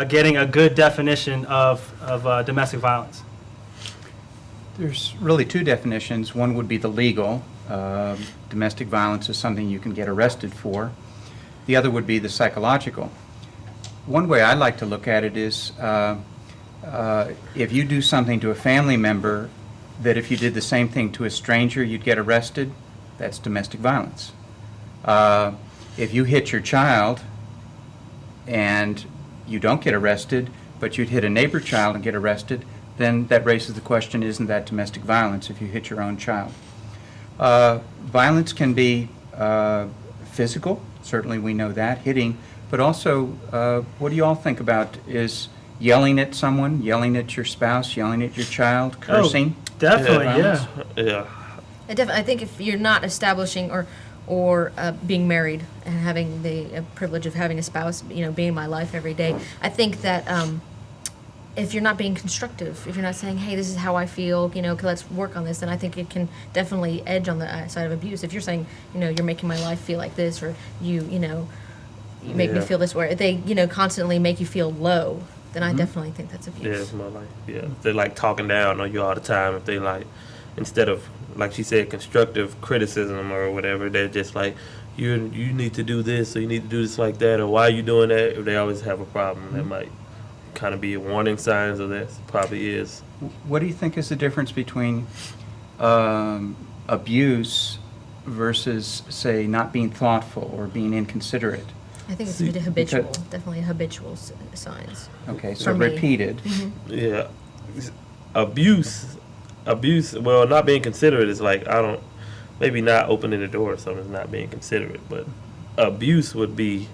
getting a good definition of domestic violence? There's really two definitions. One would be the legal. Domestic violence is something you can get arrested for. The other would be the psychological. One way I like to look at it is if you do something to a family member that if you did the same thing to a stranger you'd get arrested, that's domestic violence. If you hit your child and you don't get arrested, but you'd hit a neighbor child and get arrested, then that raises the question, isn't that domestic violence if you hit your own child? Violence can be physical, certainly we know that, hitting, but also what do you all think about is yelling at someone, yelling at your spouse, yelling at your child, cursing? Oh, definitely, yeah. Yeah. I think if you're not establishing or being married and having the privilege of having a spouse, being in my life every day, I think that if you're not being constructive, if you're not saying, hey, this is how I feel, let's work on this, then I think it can definitely edge on the side of abuse. If you're saying, you're making my life feel like this, or you make me feel this way, they, constantly make you feel low, then I definitely think that's abuse. Yeah, it's more like, if they're like talking down on you all the time, if they like, instead of, like she said, constructive criticism or whatever, they're just like, you need to do this, or you need to do this like that, or why are you doing that? If they always have a problem, that might kind of be a warning signs of this. Probably is. What do you think is the difference between abuse versus, say, not being thoughtful or being inconsiderate? I think it's habitual, definitely habitual signs. Okay, so For me. repeated. Yeah. Abuse, well, not being considerate is like, maybe not opening the door or something is not being considerate, but abuse would be,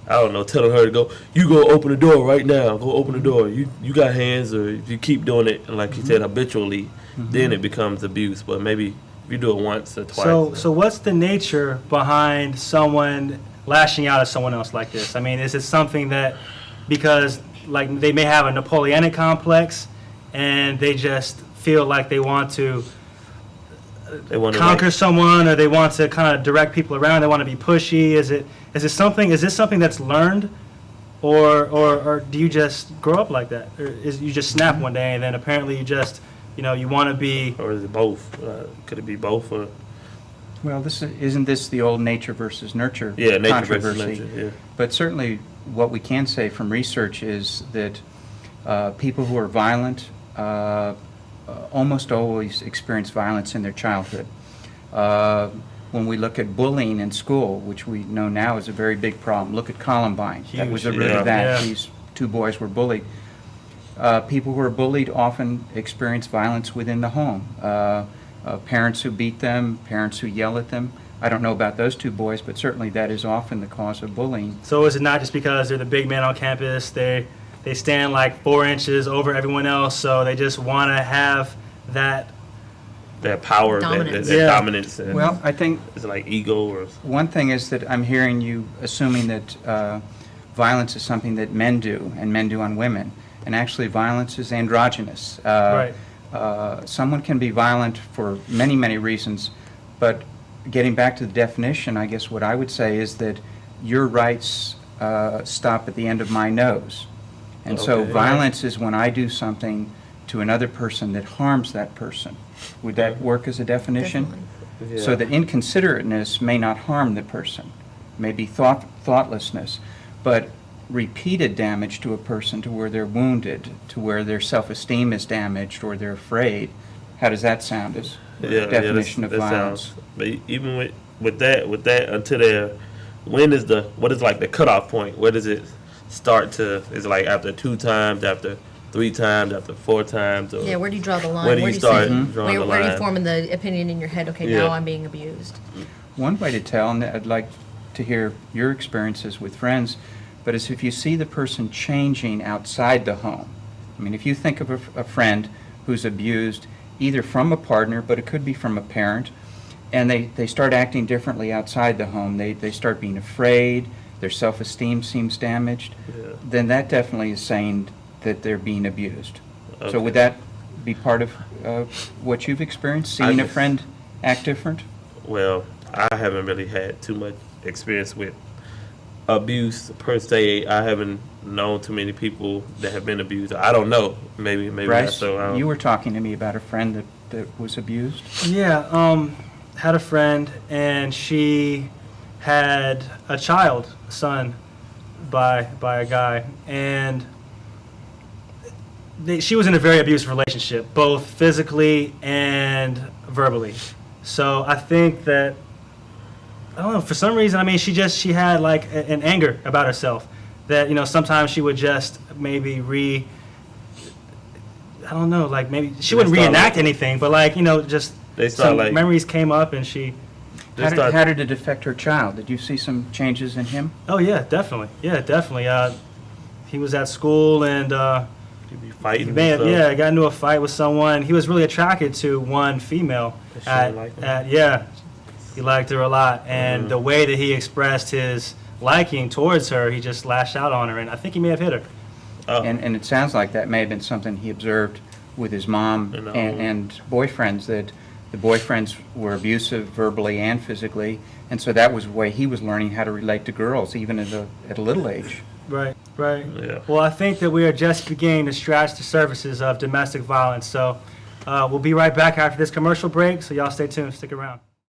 I don't know, telling her to go, you go open the door right now, go open the door, you got hands, or if you keep doing it, and like you said, habitually, then it becomes abuse, but maybe if you do it once or twice. So what's the nature behind someone lashing out at someone else like this? I mean, is it something that, because like they may have a Napoleonic complex and they just feel like they want to conquer someone, or they want to kind of direct people around, they want to be pushy? Is this something that's learned, or do you just grow up like that, or you just snap one day and then apparently you just you want to be? Or is it both? Could it be both? Or Well, isn't this the old nature versus nurture nature controversy? versus nature, yeah. But certainly what we can say from research is that people who are violent almost always experience violence in their childhood. When we look at bullying in school, which we know now is a very big problem, look at Columbine. That was the root of that. Yeah. These two boys were bullied. People who are bullied often experience violence within the home. Parents who beat them, parents who yell at them. I don't know about those two boys, but certainly that is often the cause of bullying. So is it not just because they're the big man on campus, they stand like 4 inches over everyone else, so they just want to have that power, Dominance. that dominance. And Well, I think it's like ego or one thing is that I'm hearing you assuming that violence is something that men do, and men do on women. And actually violence is androgynous. right. Someone can be violent for many, many reasons, but getting back to the definition, I guess what I would say is that your rights stop at the end of my nose. And so Okay. violence is when I do something to another person that harms that person. Would that work as a definition? Definitely. So that inconsiderateness may not harm the person, may be thoughtlessness, but repeated damage to a person to where they're wounded, to where their self-esteem is damaged or they're afraid. How does that sound as definition of violence? Sounds, but even with that until there, what is like the cutoff point? Where does it start to? Is it like after 2 times, after 3 times, after 4 times? Or Yeah, where do you draw the line? Where do you start say- drawing the where are you line? forming the opinion in your head? Okay, Yeah. now I'm being abused. One way to tell, and I'd like to hear your experiences with friends, but is if you see the person changing outside the home. I mean, if you think of a friend who's abused either from a partner, but it could be from a parent, and they start acting differently outside the home, they start being afraid, their self-esteem seems damaged, then that definitely is saying that they're being abused. Okay. So would that be part of what you've experienced, seeing a just- friend act different? Well, I haven't really had too much experience with abuse per se. I haven't known too many people that have been abused. I don't know. Maybe not. Bryce, So I don't- you were talking to me about a friend that was abused. Yeah, had a friend, and she had a child, a son, by a guy, and she was in a very abusive relationship, both physically and verbally. So I think that, I don't know, for some reason, I mean, she had like an anger about herself that, sometimes she would just maybe I don't know, like maybe she wouldn't start reenact like- anything, but just They start some like- memories came up, and she, How did it affect her child? Did you see some changes in him? oh yeah, definitely. He was at school, and You be he fighting. may have, and stuff. got into a fight with someone. He was really attracted to one female. That she didn't like him? Yeah, he liked her a lot, and the way that he expressed his liking towards her, he just lashed out on her, and I think he may have hit her. Oh. And it sounds like that may have been something he observed with his mom And, and boyfriends, that the boyfriends were abusive verbally and physically, and so that was the way he was learning how to relate to girls, even at a little age. Right. Yeah. Well, I think that we are just beginning to scratch the surfaces of domestic violence. So we'll be right back after this commercial break. So y'all stay tuned. Stick around.